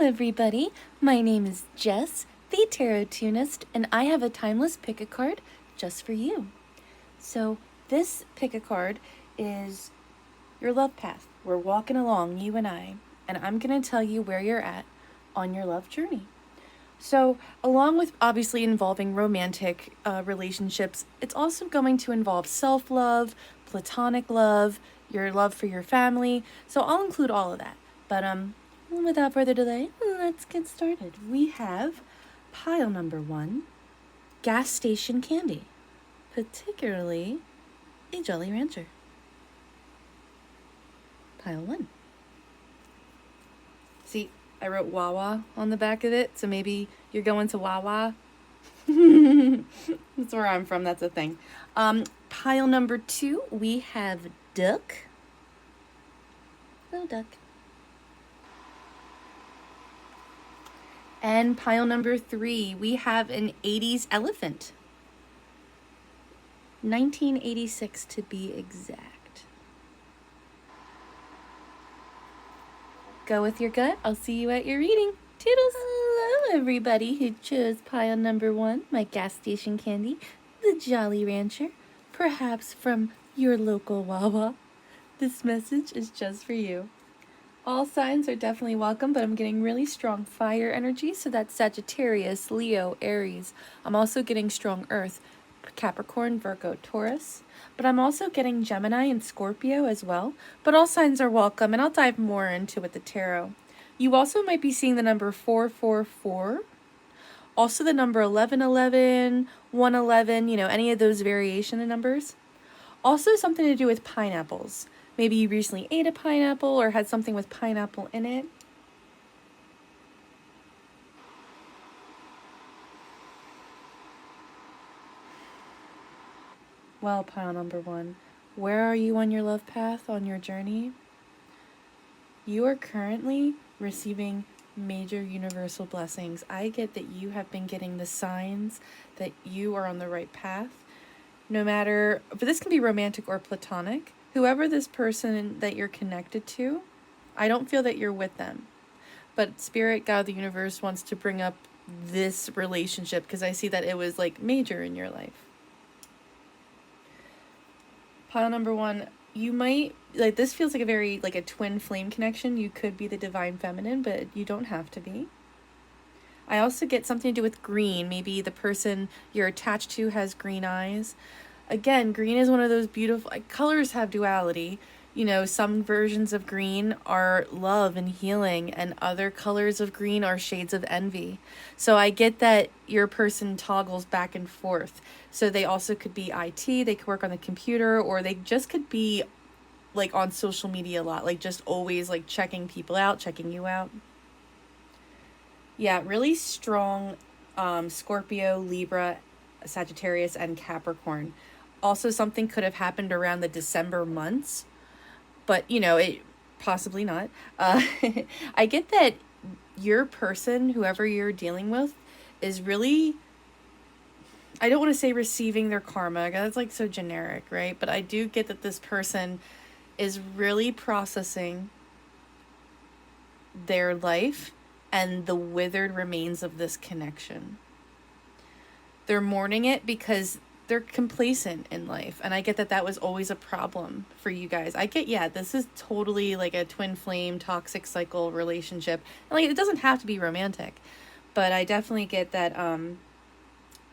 everybody. My name is Jess, the Tarot Tunist, and I have a timeless pick-a-card just for you. So this pick-a-card is your love path. We're walking along, you and I'm going to tell you where you're at on your love journey. So along with obviously involving romantic relationships, it's also going to involve self-love, platonic love, your love for your family. So I'll include all of that. But without further delay, let's get started. We have pile number 1, gas station candy, particularly a Jolly Rancher. Pile 1. See, I wrote Wawa on the back of it, so maybe you're going to Wawa. That's where I'm from, that's a thing. Pile number 2, we have duck. Little duck. And pile number 3, we have an 80s elephant. 1986 to be exact. Go with your gut. I'll see you at your reading. Toodles. Hello, everybody who chose pile number 1, my gas station candy, the Jolly Rancher, perhaps from your local Wawa. This message is just for you. All signs are definitely welcome, but I'm getting really strong fire energy, so that's Sagittarius, Leo, Aries. I'm also getting strong earth, Capricorn, Virgo, Taurus. But I'm also getting Gemini and Scorpio as well. But all signs are welcome, and I'll dive more into it with the tarot. You also might be seeing the number 444. Also the number 1111, 111, any of those variation of numbers. Also something to do with pineapples. Maybe you recently ate a pineapple or had something with pineapple in it. Well, pile number 1, where are you on your love path, on your journey? You are currently receiving major universal blessings. I get that you have been getting the signs that you are on the right path. No matter, but this can be romantic or platonic. Whoever this person that you're connected to, I don't feel that you're with them. But Spirit, God, the universe wants to bring up this relationship because I see that it was like major in your life. Pile number 1, you might, this feels like a very, a twin flame connection. You could be the divine feminine, but you don't have to be. I also get something to do with green. Maybe the person you're attached to has green eyes. Again, green is one of those beautiful, colors have duality. Some versions of green are love and healing, and other colors of green are shades of envy. So I get that your person toggles back and forth. So they also could be IT, they could work on the computer, or they just could be on social media a lot, just always checking people out, checking you out. Yeah, really strong Scorpio, Libra, Sagittarius, and Capricorn. Also, something could have happened around the December months, but, it possibly not. I get that your person, whoever you're dealing with, is really, I don't want to say receiving their karma. That's so generic, right? But I do get that this person is really processing their life and the withered remains of this connection. They're mourning it because they're complacent in life. And I get that was always a problem for you guys. I get, this is totally a twin flame, toxic cycle relationship. And it doesn't have to be romantic. But I definitely get that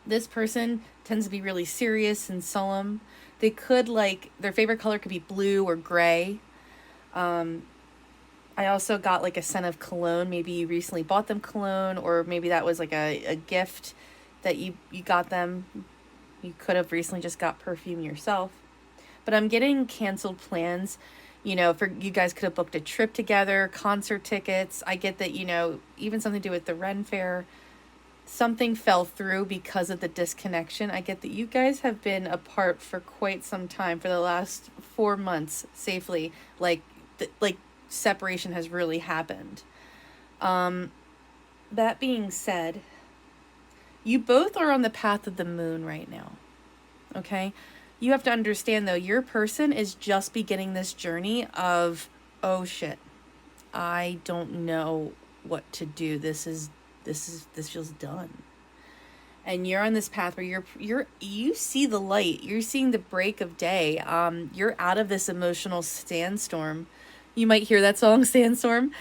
this person tends to be really serious and solemn. They could, their favorite color could be blue or gray. I also got a scent of cologne. Maybe you recently bought them cologne, or maybe that was a gift that you got them. You could have recently just got perfume yourself. But I'm getting canceled plans. For you guys could have booked a trip together, concert tickets. I get that, even something to do with the Ren Fair. Something fell through because of the disconnection. I get that you guys have been apart for quite some time, for the last 4 months safely. Separation has really happened. That being said, you both are on the path of the moon right now, okay? You have to understand, though, your person is just beginning this journey of, oh shit, I don't know what to do. This feels done. And you're on this path where you see the light. You're seeing the break of day. You're out of this emotional sandstorm. You might hear that song, Sandstorm.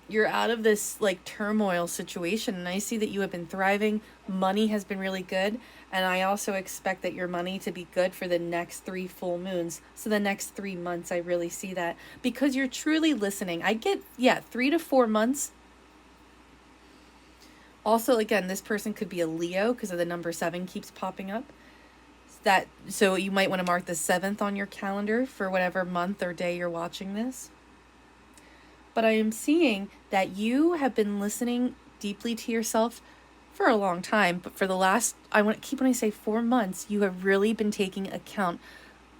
You're out of this like turmoil situation, and I see that you have been thriving. Money has been really good, and I also expect that your money to be good for the next 3 full moons. So the next 3 months, I really see that because you're truly listening. I get 3 to 4 months. Also, again, this person could be a Leo because of the number 7 keeps popping up. So you might want to mark the 7th on your calendar for whatever month or day you're watching this. But I am seeing that you have been listening deeply to yourself for a long time. But for the last, when I say 4 months, you have really been taking account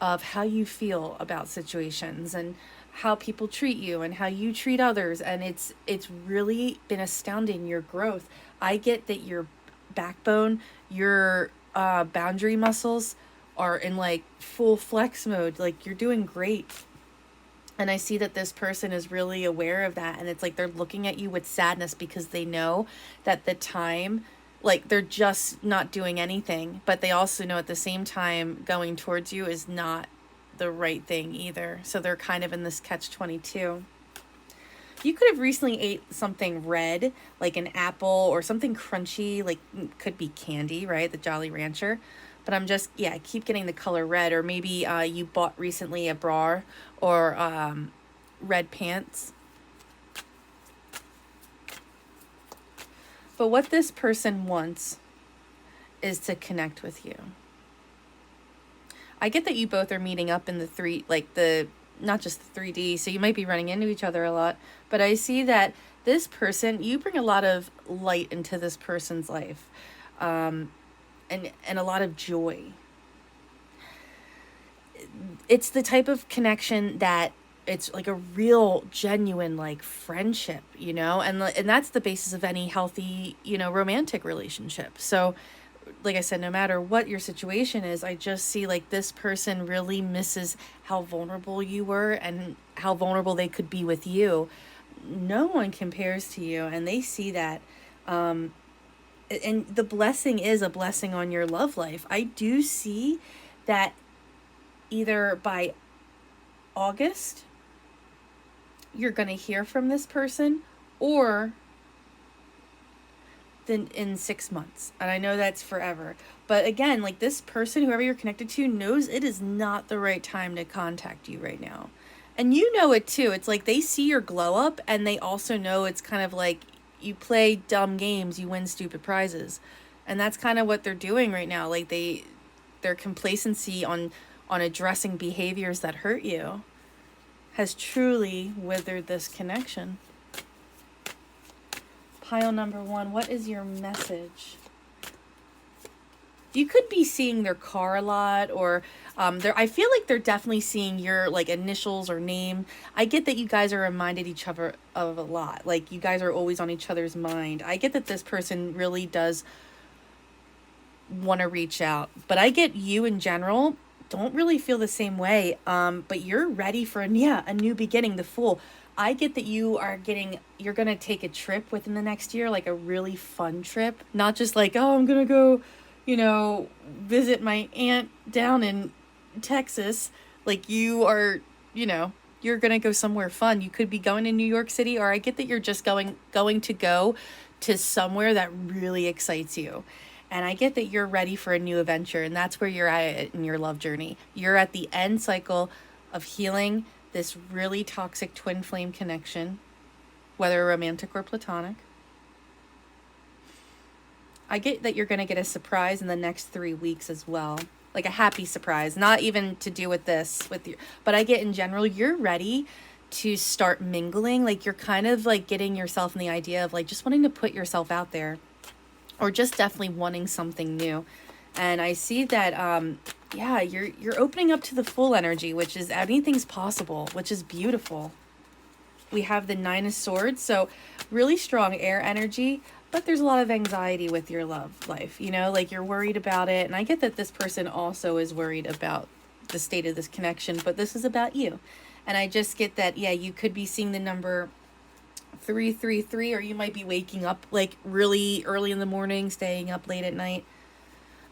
of how you feel about situations and how people treat you and how you treat others. And it's really been astounding, your growth. I get that your backbone, your boundary muscles are in like full flex mode. Like you're doing great. And I see that this person is really aware of that. And it's like they're looking at you with sadness because they know that the time, like they're just not doing anything. But they also know at the same time going towards you is not the right thing either. So they're kind of in this catch-22. You could have recently ate something red, like an apple or something crunchy, like could be candy, right? The Jolly Rancher. But I'm just, I keep getting the color red. Or maybe you bought recently a bra or red pants. But what this person wants is to connect with you. I get that you both are meeting up in not just the 3D, so you might be running into each other a lot, but I see that this person, you bring a lot of light into this person's life, and a lot of joy. It's the type of connection that it's like a real, genuine, like friendship, and that's the basis of any healthy, romantic relationship. So like I said, no matter what your situation is, I just see like this person really misses how vulnerable you were and how vulnerable they could be with you. No one compares to you, and they see that. And the blessing is a blessing on your love life. I do see that either by August, you're going to hear from this person, or in 6 months. And I know that's forever, but again, like this person, whoever you're connected to, knows it is not the right time to contact you right now, and you know it too. It's like they see your glow up, and they also know it's kind of like you play dumb games, you win stupid prizes, and that's kind of what they're doing right now. Like their complacency on addressing behaviors that hurt you has truly withered this connection. Pile number 1, what is your message? You could be seeing their car a lot, or I feel like they're definitely seeing your like initials or name. I get that you guys are reminded each other of a lot. Like you guys are always on each other's mind. I get that this person really does want to reach out, but I get you in general don't really feel the same way. But you're ready for a new beginning, the Fool. I get that you're going to take a trip within the next year, like a really fun trip, not just like, oh, I'm going to go, visit my aunt down in Texas. Like you are, you're going to go somewhere fun. You could be going to New York City, or I get that you're just going to go to somewhere that really excites you. And I get that you're ready for a new adventure, and that's where you're at in your love journey. You're at the end cycle of healing this really toxic twin flame connection, whether romantic or platonic. I get that you're going to get a surprise in the next 3 weeks as well. Like a happy surprise, not even to do with this, but I get in general, you're ready to start mingling. Like you're kind of like getting yourself in the idea of like just wanting to put yourself out there, or just definitely wanting something new. And I see that, you're opening up to the Fool energy, which is anything's possible, which is beautiful. We have the 9 of Swords, so really strong air energy, but there's a lot of anxiety with your love life, like you're worried about it. And I get that this person also is worried about the state of this connection, but this is about you. And I just get that, you could be seeing the number 333, or you might be waking up like really early in the morning, staying up late at night.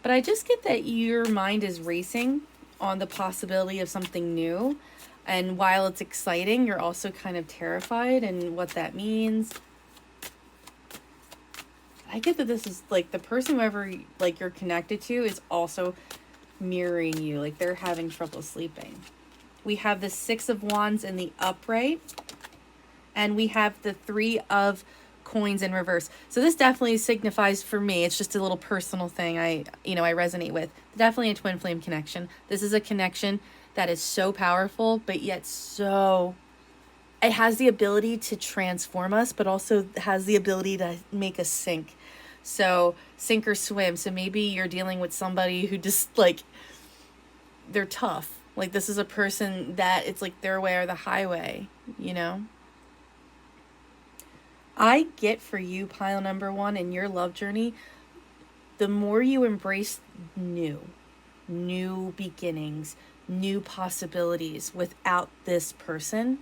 But I just get that your mind is racing on the possibility of something new. And while it's exciting, you're also kind of terrified and what that means. I get that this is like the person whoever like you're connected to is also mirroring you. Like they're having trouble sleeping. We have the 6 of Wands in the upright. And we have the 3 of Coins in reverse. So this definitely signifies for me, it's just a little personal thing I resonate with. Definitely a twin flame connection. This is a connection that is so powerful, but yet so, it has the ability to transform us, but also has the ability to make us sink. So sink or swim. So maybe you're dealing with somebody who just like, they're tough. Like this is a person that it's like their way or the highway, you know? I get for you, pile number 1, in your love journey, the more you embrace new beginnings, new possibilities without this person,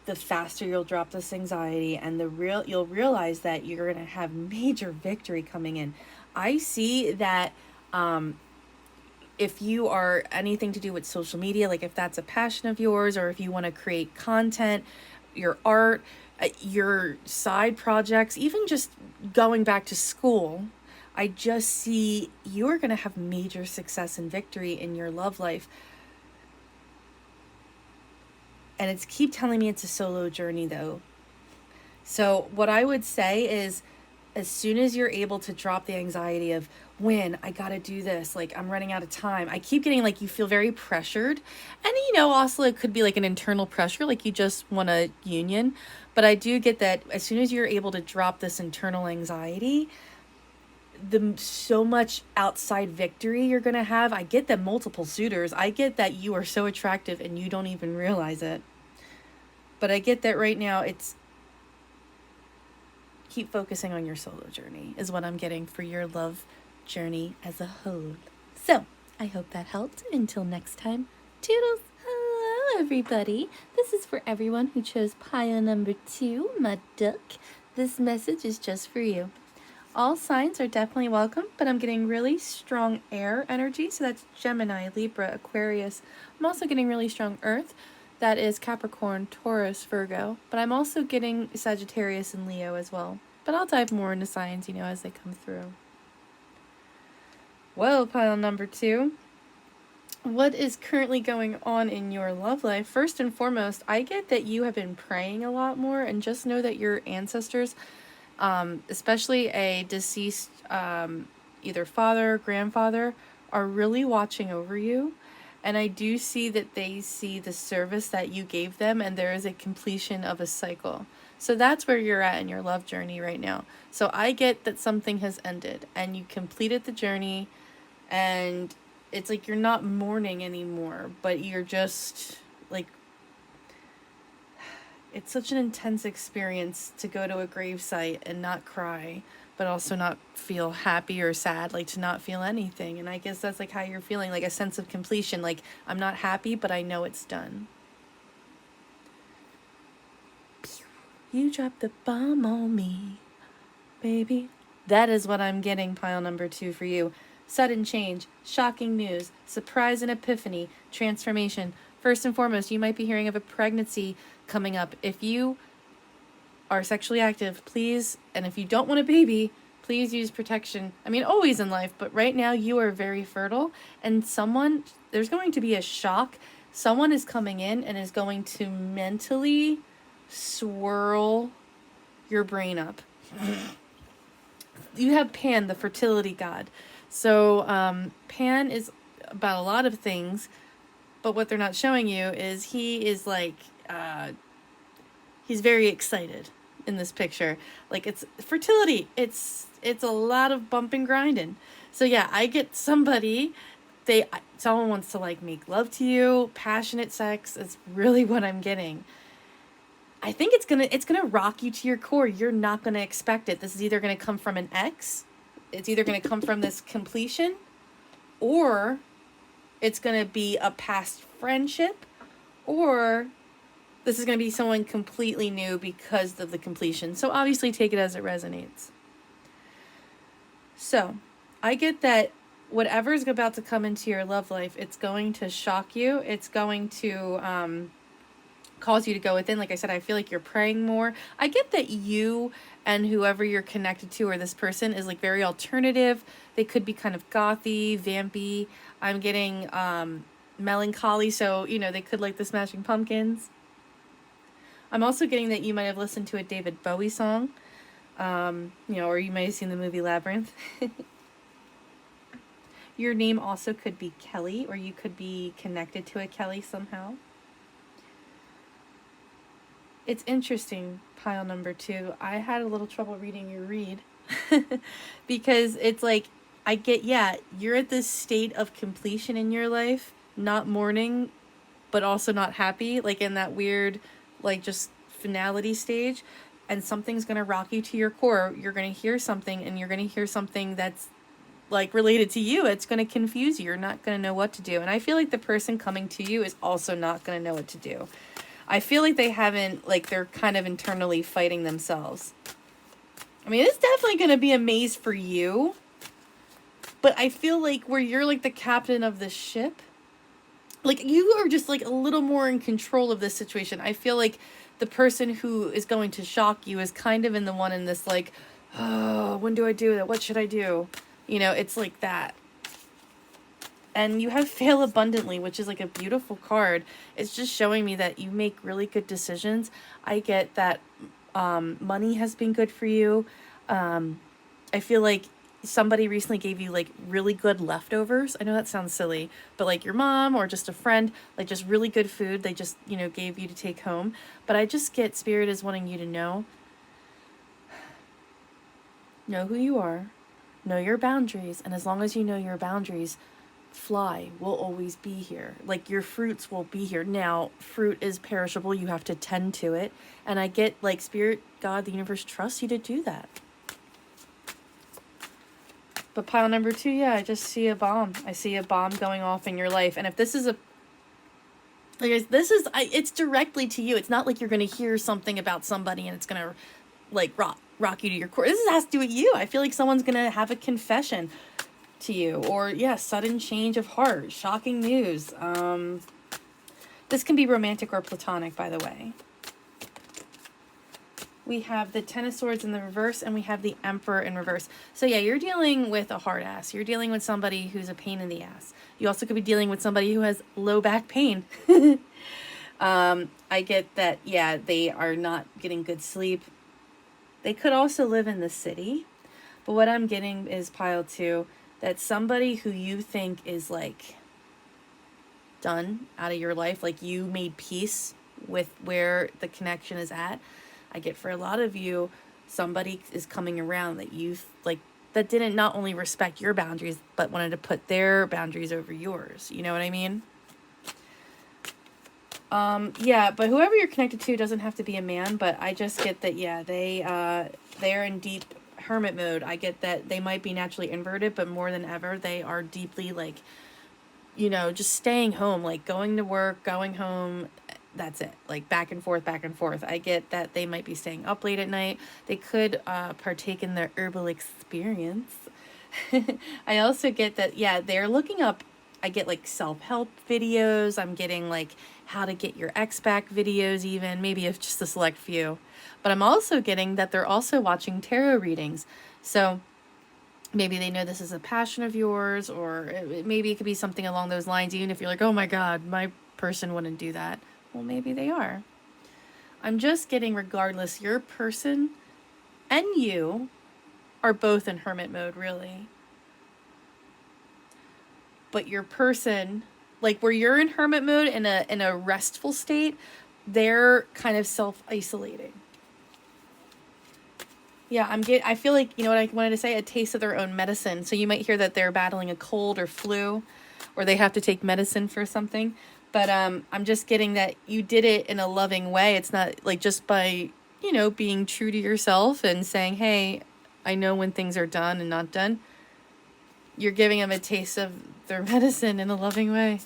the faster you'll drop this anxiety, and you'll realize that you're going to have major victory coming in. I see that if you are anything to do with social media, like if that's a passion of yours, or if you want to create content, your art, your side projects, even just going back to school, I just see you're going to have major success and victory in your love life. And it's keep telling me it's a solo journey though. So what I would say is, as soon as you're able to drop the anxiety of when I got to do this, like I'm running out of time, I keep getting like you feel very pressured. And also it could be like an internal pressure, like you just want a union. But I do get that as soon as you're able to drop this internal anxiety, so much outside victory you're going to have. I get that multiple suitors. I get that you are so attractive and you don't even realize it. But I get that right now it's keep focusing on your solo journey is what I'm getting for your love journey as a whole. So I hope that helped. Until next time, toodles. Hello everybody. This is for everyone who chose pile number 2, my duck. This message is just for you. All signs are definitely welcome, but I'm getting really strong air energy. So that's Gemini, Libra, Aquarius. I'm also getting really strong earth. That is Capricorn, Taurus, Virgo. But I'm also getting Sagittarius and Leo as well. But I'll dive more into signs, as they come through. Well, pile number 2. What is currently going on in your love life? First and foremost, I get that you have been praying a lot more, and just know that your ancestors, especially a deceased either father or grandfather, are really watching over you. And I do see that they see the service that you gave them, and there is a completion of a cycle. So that's where you're at in your love journey right now. So I get that something has ended and you completed the journey, and it's like you're not mourning anymore, but you're just like, it's such an intense experience to go to a gravesite and not cry, but also not feel happy or sad, like to not feel anything. And I guess that's like how you're feeling, like a sense of completion. Like, I'm not happy, but I know it's done. You dropped the bomb on me, baby. That is what I'm getting, pile number 2 for you. Sudden change, shocking news, surprise and epiphany, transformation. First and foremost, you might be hearing of a pregnancy coming up. If you are sexually active, please, and if you don't want a baby, please use protection. I mean, always in life, but right now you are very fertile, and there's going to be a shock. Someone is coming in and is going to mentally swirl your brain up. You have Pan, the fertility god. So Pan is about a lot of things, but what they're not showing you is he is like, he's very excited in this picture. Like, it's fertility. It's a lot of bump and grinding. So yeah, I get someone wants to like make love to you, passionate sex is really what I'm getting. I think it's gonna rock you to your core. You're not gonna expect it. This is either gonna come from an ex, it's either gonna come from this completion, or it's gonna be a past friendship, or This is going to be someone completely new because of the completion. So obviously take it as it resonates. So I get that whatever is about to come into your love life, it's going to shock you. It's going to cause you to go within. Like I said, I feel like you're praying more. I get that you and whoever you're connected to or this person is like very alternative. They could be kind of gothy, vampy. I'm getting melancholy, so they could like the Smashing Pumpkins. I'm also getting that you might have listened to a David Bowie song, or you might have seen the movie Labyrinth. Your name also could be Kelly, or you could be connected to a Kelly somehow. It's interesting, pile number 2. I had a little trouble reading your read because it's like, I get, you're at this state of completion in your life, not mourning, but also not happy, like in that weird, like just finality stage, and something's going to rock you to your core. You're going to hear something, and you're going to hear something that's like related to you. It's going to confuse you. You're not going to know what to do. And I feel like the person coming to you is also not going to know what to do. I feel like they haven't, like they're kind of internally fighting themselves. I mean, it's definitely going to be a maze for you, but I feel like where you're like the captain of the ship, like you are just like a little more in control of this situation. I feel like the person who is going to shock you is kind of in the one in this like, oh, when do I do that? What should I do? It's like that. And you have fail abundantly, which is like a beautiful card. It's just showing me that you make really good decisions. I get that money has been good for you. I feel like somebody recently gave you like really good leftovers. I know that sounds silly, but like your mom or just a friend, like just really good food they just, gave you to take home. But I just get Spirit is wanting you to know who you are, know your boundaries. And as long as you know your boundaries, fly will always be here. Like your fruits will be here. Now, fruit is perishable. You have to tend to it. And I get like Spirit, God, the universe trusts you to do that. But pile number 2, I just see a bomb. I see a bomb going off in your life. And if this is it's directly to you. It's not like you're going to hear something about somebody and it's going to like rock you to your core. This has to do with you. I feel like someone's going to have a confession to you, or sudden change of heart, shocking news. This can be romantic or platonic, by the way. We have the Ten of Swords in the reverse, and we have the Emperor in reverse. So you're dealing with a hard ass. You're dealing with somebody who's a pain in the ass. You also could be dealing with somebody who has low back pain. I get that, they are not getting good sleep. They could also live in the city. But what I'm getting is pile 2, that somebody who you think is like done out of your life, like you made peace with where the connection is at. I get for a lot of you, somebody is coming around that you like, that didn't not only respect your boundaries, but wanted to put their boundaries over yours. You know what I mean? But whoever you're connected to doesn't have to be a man, but I just get that, they're in deep hermit mode. I get that they might be naturally inverted, but more than ever, they are deeply like, just staying home, like going to work, going home. That's it. Like back and forth, back and forth. I get that they might be staying up late at night. They could partake in their herbal experience. I also get that, they're looking up, I get like self-help videos. I'm getting like how to get your ex back videos even, maybe if just a select few. But I'm also getting that they're also watching tarot readings. So maybe they know this is a passion of yours, or maybe it could be something along those lines, even if you're like, oh my God, my person wouldn't do that. Well, maybe they are. I'm just getting, regardless, your person and you are both in hermit mode, really. But your person, like where you're in hermit mode in a restful state, they're kind of self-isolating. I feel like, what I wanted to say, a taste of their own medicine. So you might hear that they're battling a cold or flu, or they have to take medicine for something. But I'm just getting that you did it in a loving way. It's not like just by, being true to yourself and saying, hey, I know when things are done and not done. You're giving them a taste of their medicine in a loving way.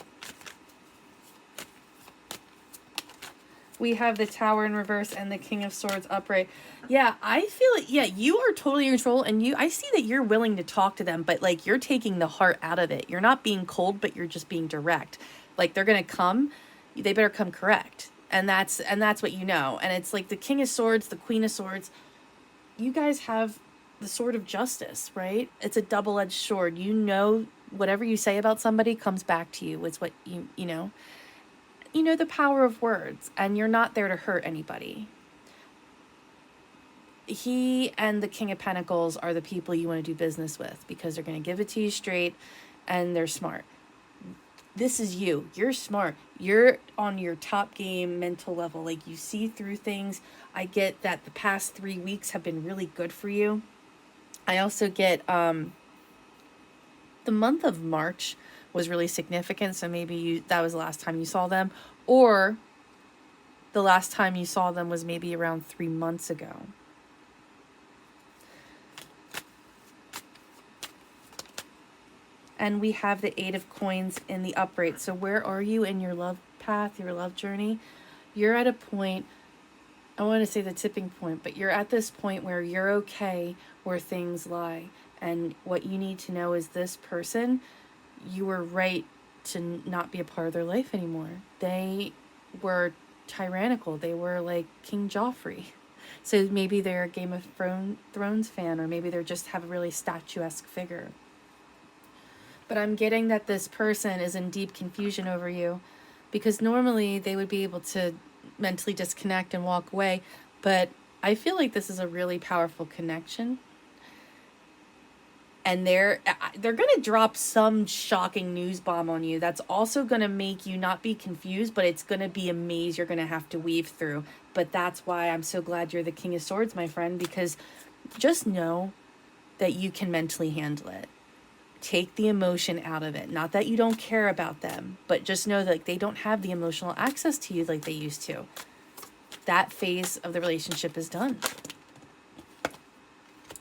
We have the Tower in reverse and the King of Swords upright. Yeah, I feel it. Yeah, you are totally in control, and I see that you're willing to talk to them, but like you're taking the heart out of it. You're not being cold, but you're just being direct. Like they're gonna come, they better come correct, and that's what you know. And it's like the King of Swords, the Queen of Swords. You guys have the sword of justice, right? It's a double-edged sword. You know, whatever you say about somebody comes back to you. It's what you know. You know the power of words, and you're not there to hurt anybody. He and the King of Pentacles are the people you want to do business with because they're going to give it to you straight, and they're smart. This is you. You're smart. You're on your top game mental level. Like, you see through things. I get that the past 3 weeks have been really good for you. I also get the month of March was really significant, so maybe that was the last time you saw them, or the last time you saw them was maybe around 3 months ago. And we have the Eight of Coins in the upright. So where are you in your love path, your love journey? You're at a point, I want to say the tipping point, but you're at this point where you're okay where things lie. And what you need to know is this person, you were right to not be a part of their life anymore. They were tyrannical. They were like King Joffrey. So maybe they're a Game of Thrones fan, or maybe they just have a really statuesque figure. But I'm getting that this person is in deep confusion over you, because normally they would be able to mentally disconnect and walk away. But I feel like this is a really powerful connection. And they're going to drop some shocking news bomb on you that's also going to make you not be confused, but it's going to be a maze you're going to have to weave through. But that's why I'm so glad you're the King of Swords, my friend, because just know that you can mentally handle it. Take the emotion out of it. Not that you don't care about them, but just know that they don't have the emotional access to you like they used to. That phase of the relationship is done.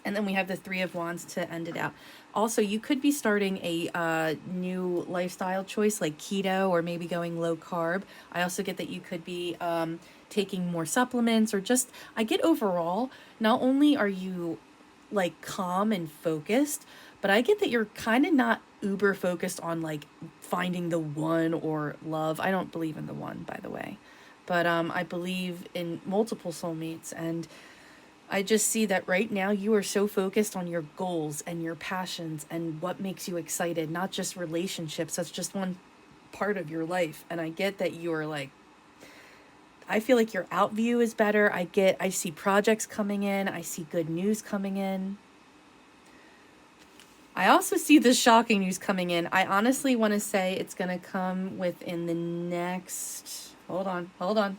And then we have the Three of Wands to end it out. Also, you could be starting a new lifestyle choice like keto, or maybe going low carb. I also get that you could be taking more supplements, or just, I get overall, not only are you like calm and focused, but I get that you're kind of not uber focused on like finding the one or love. I don't believe in the one, by the way, but I believe in multiple soulmates. And I just see that right now you are so focused on your goals and your passions and what makes you excited, not just relationships. That's just one part of your life. And I get that you are like, I feel like your out view is better. I see projects coming in. I see good news coming in. I also see the shocking news coming in. I honestly want to say it's going to come within the next, hold on.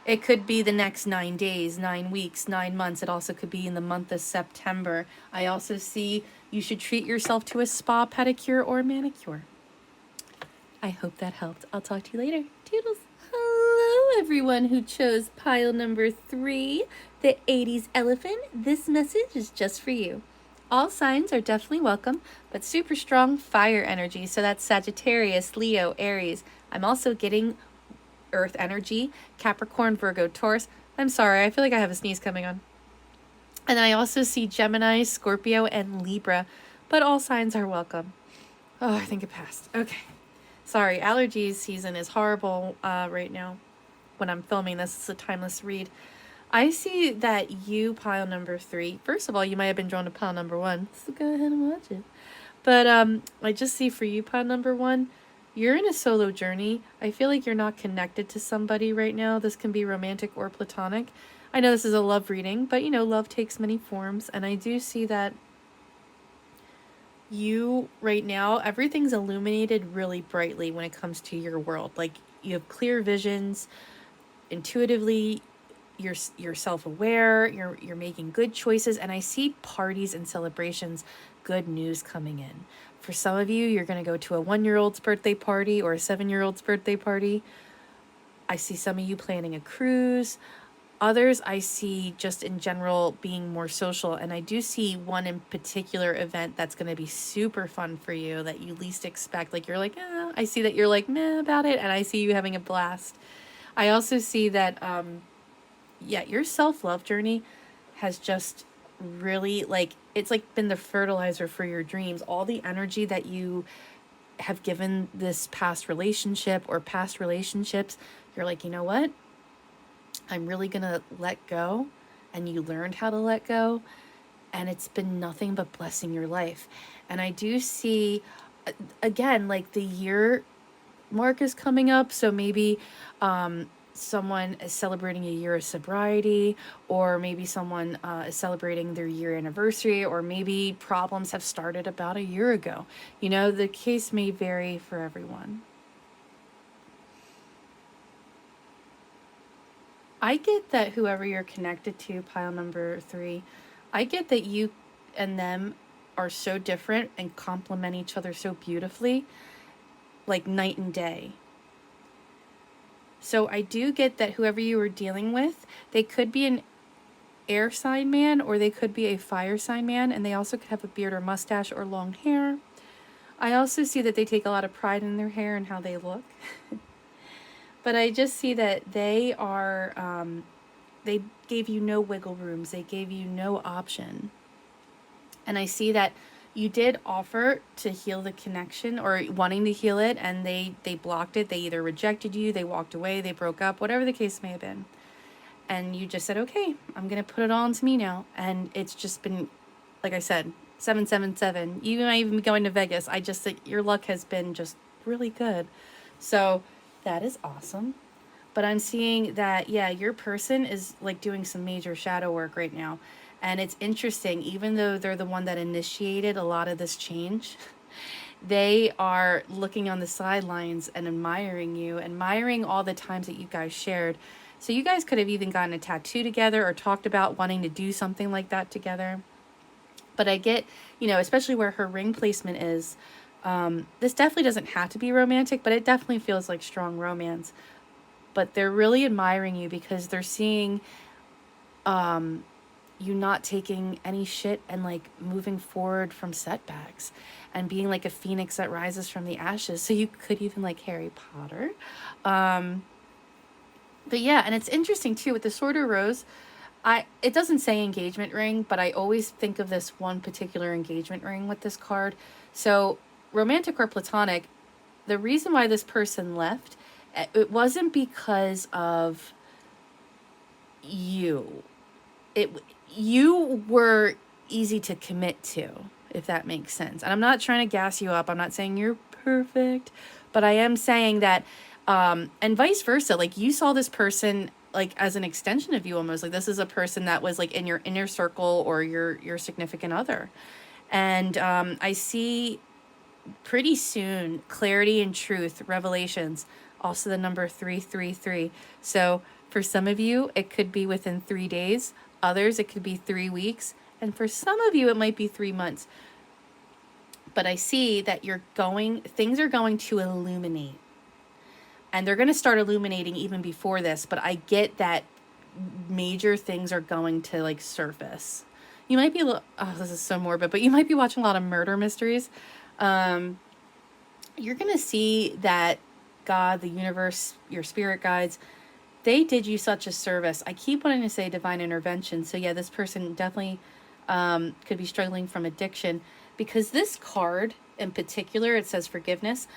It could be the next 9 days, 9 weeks, 9 months. It also could be in the month of September. I also see you should treat yourself to a spa, pedicure, or manicure. I hope that helped. I'll talk to you later. Toodles. Hello, everyone who chose pile number 3, the 80s elephant. This message is just for you. All signs are definitely welcome, but super strong fire energy. So that's Sagittarius, Leo, Aries. I'm also getting Earth energy, Capricorn, Virgo, Taurus. I'm sorry, I feel like I have a sneeze coming on. And I also see Gemini, Scorpio, and Libra, but all signs are welcome. Oh, I think it passed. Okay. Sorry, allergies season is horrible right now. When I'm filming this, it's a timeless read. I see that you, pile number 3, first of all, you might have been drawn to pile number 1, so go ahead and watch it. But I just see for you, pile number 1, you're in a solo journey. I feel like you're not connected to somebody right now. This can be romantic or platonic. I know this is a love reading, but you know, love takes many forms. And I do see that you, right now, everything's illuminated really brightly when it comes to your world. Like, you have clear visions, intuitively, you're self-aware, you're making good choices, and I see parties and celebrations, good news coming in. For some of you, you're going to go to a 1-year-old's birthday party or a 7-year-old's birthday party. I see some of you planning a cruise. Others I see just in general being more social, and I do see one in particular event that's going to be super fun for you that you least expect. Like you're like, I see that you're like meh about it, and I see you having a blast. I also see that your self-love journey has just really like it's like been the fertilizer for your dreams. All the energy that you have given this past relationship or past relationships, you're like, you know what? I'm really going to let go. And you learned how to let go. And it's been nothing but blessing your life. And I do see, again, like the year mark is coming up. So maybe someone is celebrating a year of sobriety, or maybe someone is celebrating their year anniversary, or maybe problems have started about a year ago. You know, the case may vary for everyone. I get that whoever you're connected to, pile number 3, I get that you and them are so different and complement each other so beautifully, like night and day. So I do get that whoever you were dealing with, they could be an air sign man or they could be a fire sign man, and they also could have a beard or mustache or long hair. I also see that they take a lot of pride in their hair and how they look. But I just see that they are, they gave you no wiggle rooms. They gave you no option. And I see that you did offer to heal the connection or wanting to heal it, and they blocked it. They either rejected you, they walked away, they broke up, whatever the case may have been. And you just said, okay, I'm going to put it all into me now. And it's just been, like I said, 777. You might even be going to Vegas. I just think your luck has been just really good. So that is awesome. But I'm seeing that, yeah, your person is like doing some major shadow work right now. And it's interesting, even though they're the one that initiated a lot of this change, they are looking on the sidelines and admiring you, admiring all the times that you guys shared. So you guys could have even gotten a tattoo together or talked about wanting to do something like that together. But I get, you know, especially where her ring placement is, this definitely doesn't have to be romantic, but it definitely feels like strong romance. But they're really admiring you because they're seeing you not taking any shit and like moving forward from setbacks and being like a phoenix that rises from the ashes. So you could even like Harry Potter. But yeah, and it's interesting too with the Sword of Rose. It doesn't say engagement ring, but I always think of this one particular engagement ring with this card. So romantic or platonic, the reason why this person left, it wasn't because of you. You were easy to commit to, if that makes sense. And I'm not trying to gas you up. I'm not saying you're perfect, but I am saying that, and vice versa. Like you saw this person like as an extension of you almost. Like this is a person that was like in your inner circle or your significant other. And I see pretty soon clarity and truth, revelations, also the number 333. So for some of you, it could be within 3 days. Others, it could be 3 weeks. And for some of you, it might be 3 months. But I see that things are going to illuminate. And they're going to start illuminating even before this. But I get that major things are going to like surface. You might be this is so morbid, but you might be watching a lot of murder mysteries. You're going to see that God, the universe, your spirit guides, they did you such a service. I keep wanting to say divine intervention. So yeah, this person definitely could be struggling from addiction, because this card in particular, it says forgiveness.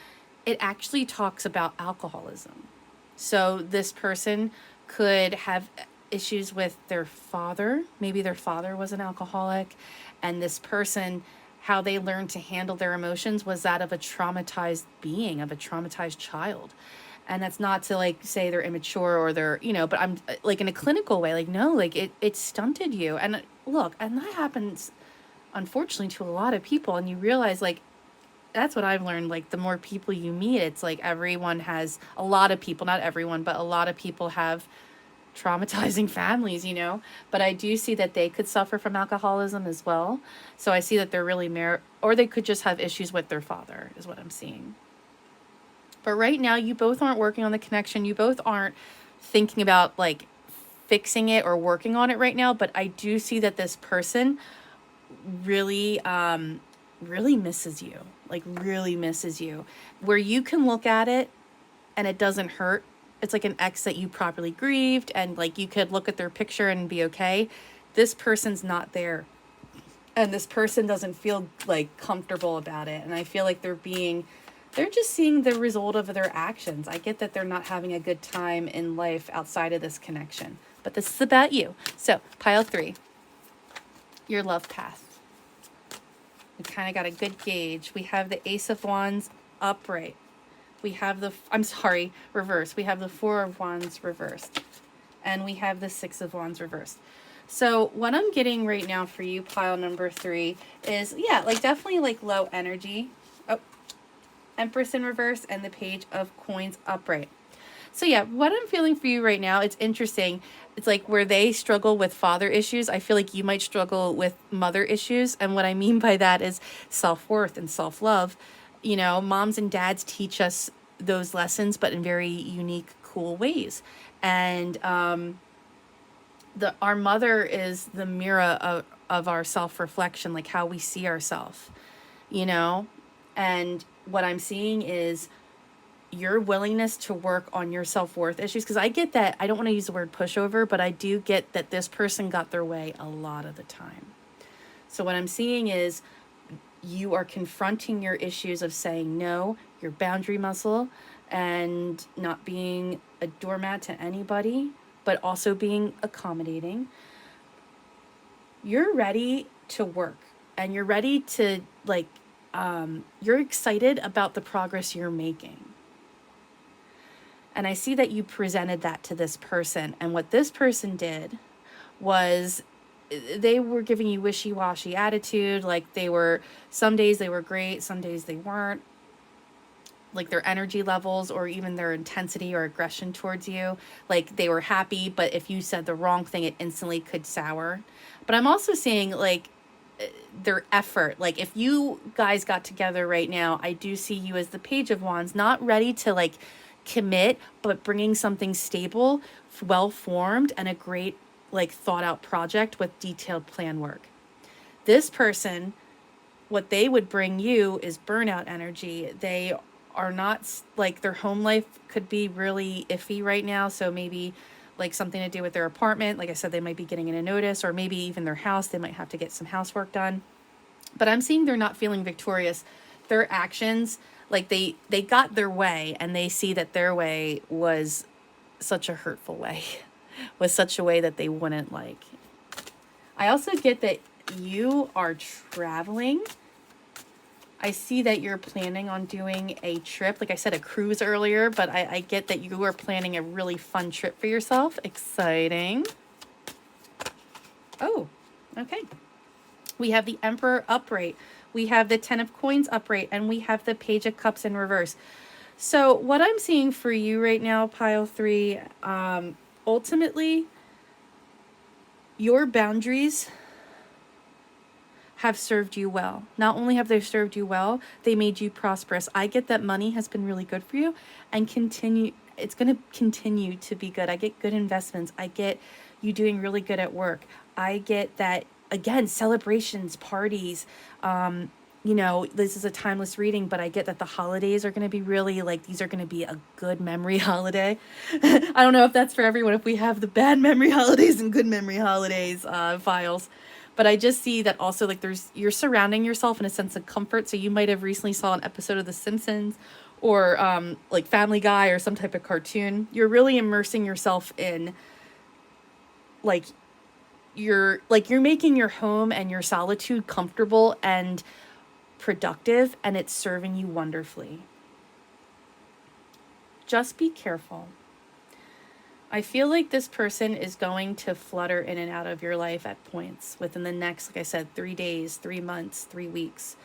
It actually talks about alcoholism. So this person could have issues with their father. Maybe their father was an alcoholic, and this person, how they learned to handle their emotions was that of a traumatized being, of a traumatized child. And that's not to like say they're immature or they're, you know, but I'm like in a clinical way, like, no, like it stunted you. And look, and that happens unfortunately to a lot of people. And you realize like, that's what I've learned. Like the more people you meet, it's like everyone has, a lot of people, not everyone, but a lot of people have traumatizing families, you know. But I do see that they could suffer from alcoholism as well. So I see that they're really or they could just have issues with their father is what I'm seeing. But right now you both aren't working on the connection. You both aren't thinking about like fixing it or working on it right now, but I do see that this person really, really misses you, like really misses you, where you can look at it and it doesn't hurt. It's like an ex that you properly grieved and like you could look at their picture and be okay. This person's not there. And this person doesn't feel like comfortable about it. And I feel like they're just seeing the result of their actions. I get that they're not having a good time in life outside of this connection, but this is about you. So pile 3, your love path. We kind of got a good gauge. We have the Ace of Wands upright. We have reverse. We have the 4 of Wands reversed. And we have the 6 of Wands reversed. So what I'm getting right now for you, pile number 3, is, yeah, like definitely like low energy. Oh, Empress in reverse and the Page of Coins upright. So yeah, what I'm feeling for you right now, it's interesting. It's like where they struggle with father issues, I feel like you might struggle with mother issues. And what I mean by that is self-worth and self-love. You know, moms and dads teach us those lessons, but in very unique, cool ways. And our mother is the mirror of our self-reflection, like how we see ourselves, you know? And what I'm seeing is your willingness to work on your self-worth issues. Because I get that, I don't want to use the word pushover, but I do get that this person got their way a lot of the time. So what I'm seeing is you are confronting your issues of saying no, your boundary muscle, and not being a doormat to anybody, but also being accommodating. You're ready to work and you're ready to you're excited about the progress you're making. And I see that you presented that to this person. And what this person did was they were giving you wishy-washy attitude. Like some days they were great, some days they weren't. Like their energy levels or even their intensity or aggression towards you. Like they were happy, but if you said the wrong thing, it instantly could sour. But I'm also seeing like their effort. Like if you guys got together right now, I do see you as the Page of Wands, not ready to like commit, but bringing something stable, well-formed, and a great like thought out project with detailed plan work. This person, what they would bring you is burnout energy. They are not like, their home life could be really iffy right now. So maybe like something to do with their apartment. Like I said, they might be getting in a notice, or maybe even their house. They might have to get some housework done. But I'm seeing they're not feeling victorious. Their actions, like they got their way, and they see that their way was such a hurtful way, was such a way that they wouldn't like. I also get that you are traveling. I see that you're planning on doing a trip. Like I said, a cruise earlier, but I get that you are planning a really fun trip for yourself. Exciting. Oh, okay. We have the Emperor upright. We have the 10 of Coins upright, and we have the Page of Cups in reverse. So what I'm seeing for you right now, pile 3, ultimately, your boundaries have served you well. Not only have they served you well, they made you prosperous. I get that money has been really good for you and it's going to continue to be good. I get good investments. I get you doing really good at work. I get that, again, celebrations, parties, you know, this is a timeless reading, but I get that the holidays are going to be really like, these are going to be a good memory holiday. I don't know if that's for everyone, if we have the bad memory holidays and good memory holidays files. But I just see that also, like, you're surrounding yourself in a sense of comfort. So you might have recently saw an episode of The Simpsons or like Family Guy or some type of cartoon. You're really immersing yourself in you're making your home and your solitude comfortable and productive, and it's serving you wonderfully. Just be careful. I feel like this person is going to flutter in and out of your life at points within the next, like I said, 3 days, 3 months, 3 weeks.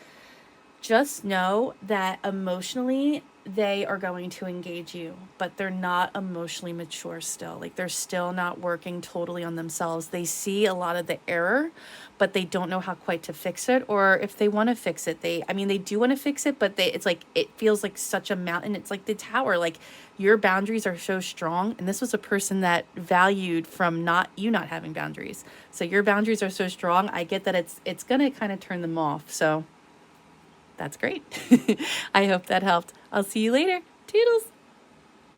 Just know that emotionally, they are going to engage you, but they're not emotionally mature still. Like, they're still not working totally on themselves. They see a lot of the error, but they don't know how quite to fix it. Or if they want to fix it, they do want to fix it, but it's like, it feels like such a mountain. It's like the tower. Like, your boundaries are so strong. And this was a person that valued from not having boundaries. So your boundaries are so strong. I get that it's going to kind of turn them off. So that's great. I hope that helped. I'll see you later. Toodles.